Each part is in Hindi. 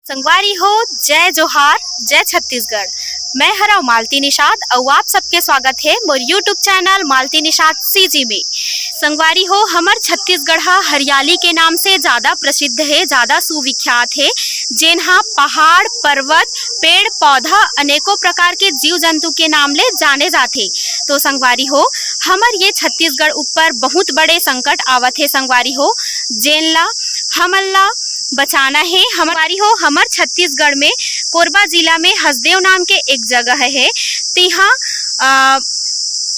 संगवारी हो, जय जोहार, जय छत्तीसगढ़। मैं हरा मालती निषाद और आप सबके स्वागत है मोर यूट्यूब चैनल मालती निषाद सीजी में। संगवारी हो, हमार छत्तीसगढ़ हरियाली के नाम से ज़्यादा प्रसिद्ध है, ज़्यादा सुविख्यात है। जेनहा पहाड़, पर्वत, पेड़ पौधा, अनेकों प्रकार के जीव जंतु के नाम ले जाने जाते। तो संगवारी हो, हमार ये छत्तीसगढ़ ऊपर बहुत बड़े संकट आवत है। संगवारी हो, जेनला हमला बचाना है। हमारी हो, हमार छत्तीसगढ़ में कोरबा जिला में हसदेव नाम के एक जगह है। तिहा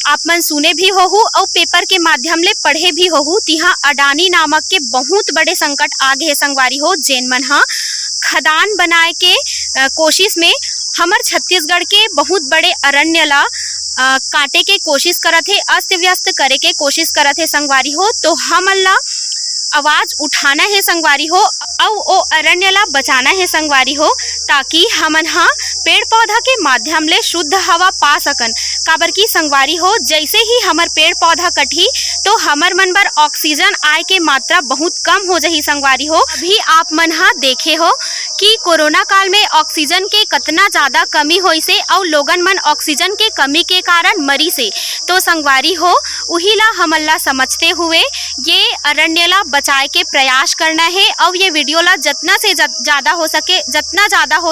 आप मन सुने भी होहु और पेपर के माध्यम ले पढ़े भी होहु। तिहा अडानी नामक के बहुत बड़े संकट आगे है। संगवारी हो, जेन मन हा खदान बनाए के कोशिश में हमार छत्तीसगढ़ के बहुत बड़े अरण्य ला काटे के कोशिश करत है, अस्त व्यस्त करे के कोशिश करत है। संगवारी हो, तो हमन ला आवाज उठाना है। संगवारी हो, और ओ अरण्य ला बचाना है। संगवारी हो, ताकि हमन हा पेड़ पौधा के माध्यम ले शुद्ध हवा पा सकन। काबर की संगवारी हो, जैसे ही हमर पेड़ पौधा कटी तो हमर मन बर ऑक्सीजन आय के मात्रा बहुत कम हो जाही। संगवारी हो, अभी आप मन हा देखे हो कि कोरोना काल में ऑक्सीजन के कितना ज़्यादा कमी होई से और लोगन मन ऑक्सीजन के कमी के कारण मरी से। तो संगवारी हो, उही ला हमन ला समझते हुए ये अरण्य ला बचाए के प्रयास करना है। और ये वीडियो ला जितना से ज़्यादा हो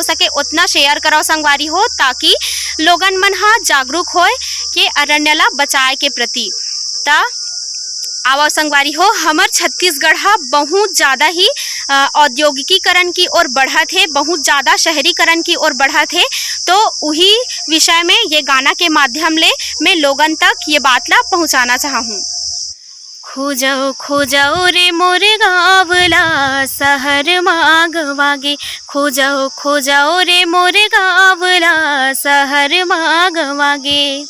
सके उतना शेयर करो। संगवारी हो, ताकि लोगन मन हा जागरूक होए ये अरण्य ला बचाए के प्रति। ता आवा संगवारी हो, हमार छत्तीसगढ़ हा बहुत ज़्यादा ही औद्योगिकीकरण की ओर बढ़त है, बहुत ज़्यादा शहरीकरण की ओर बढ़त है। तो वही विषय में ये गाना के माध्यम ले मैं लोगन तक ये बात ला पहुँचाना चाहूँ। खोजाओ रे मोर गावला सहर मागवागे, खोजाओ रे मोर गावला सहर मागवागे।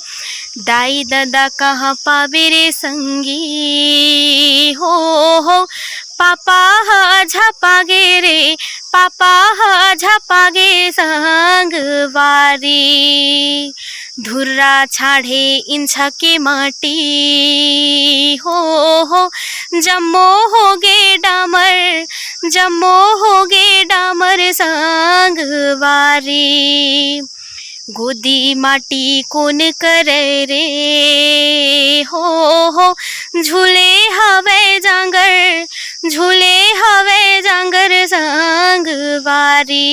दाई दादा कहाँ पावे रे संगी, हो पापा हा झपागे रे, पापा हा झपागे संगवारी। धुर्रा छाड़े इंछा के माटी, हो जम्मो होगे डामर, जम्मो होगे डामर संगवारी। गोदी माटी कौन करे रे, हो झूले हवे जांगर, झूले हवे जांगर संगवारी।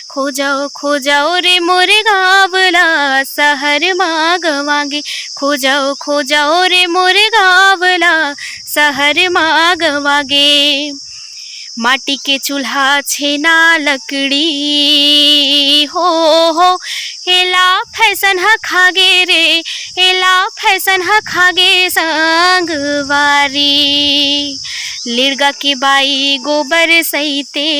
खोजाओ रे मोर गावला सहर मागवागे, खोजाओ रे मोर गावला सहर मागवागे। माटी के चूल्हा छेना लकड़ी, हो एला फैशन हा खागे रे, एला फैशन हा खागे संगवारी। लिड़गा के बाई गोबर सईते,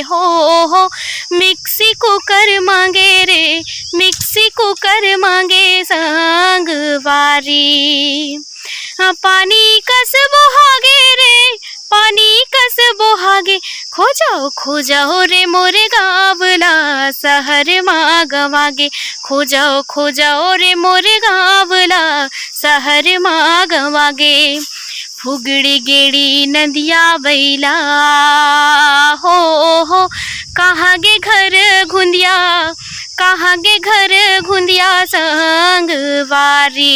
हो मिक्सी कुकर मांगे रे, मिक्सी कुकर मांगे संगवारी। पानी कस बोहागे रे, पानी कस बोहागे। खोजाओ रे मोर गावला सहर मागवागे, खोजाओ रे मोर गावला सहर मागवागे। फुगड़ी गेड़ी नदिया बैला, हो कहाँ गे घर घुंदिया, कहाँ गे घर घुंदिया संगवारी।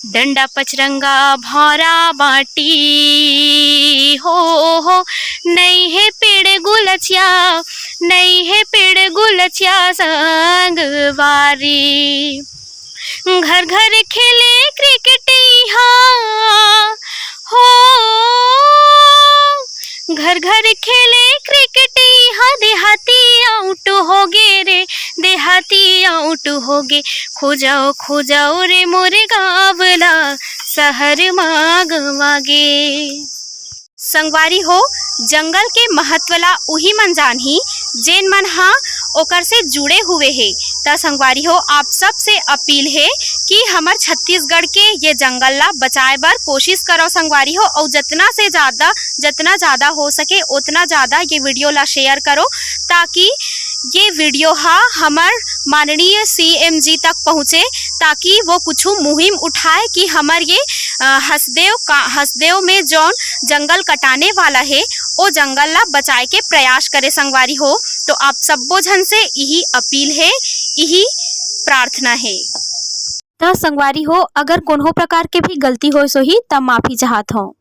डंडा पचरंगा भौरा बाटी, हो नहीं है पेड़ गुलचिया, नहीं है पेड़ गुलचिया संगवारी। घर घर खेले क्रिकेट यहाँ, हो घर घर खेले क्रिकेट यहाँ। देहाती आउट हो गे रे, देहाती आउट हो गे। खोजाओ रे मोर गावला सहर मागवागे। संगवारी हो, जंगल के महत्व ला उही मन जानही जेन मन हा ओकर से जुड़े हुए है। ता संगवारी हो, आप सब से अपील है कि हमार छत्तीसगढ़ के ये जंगल ला बचाए बर कोशिश करो। संगवारी हो, और जितना ज़्यादा हो सके उतना ज़्यादा ये वीडियो ला शेयर करो, ताकि ये वीडियो हमार माननीय CM जी तक पहुँचे, ताकि वो कुछ मुहिम उठाए कि हमार ये हसदेव में जौन जंगल कटाने वाला है ओ जंगल ला बचाए के प्रयास करे संगवारी हो। तो आप सब्बो झन से यही अपील है, यही प्रार्थना है। तो संगवारी हो, अगर कोनो प्रकार के भी गलती होइस होही तब माफी चाहत हूँ।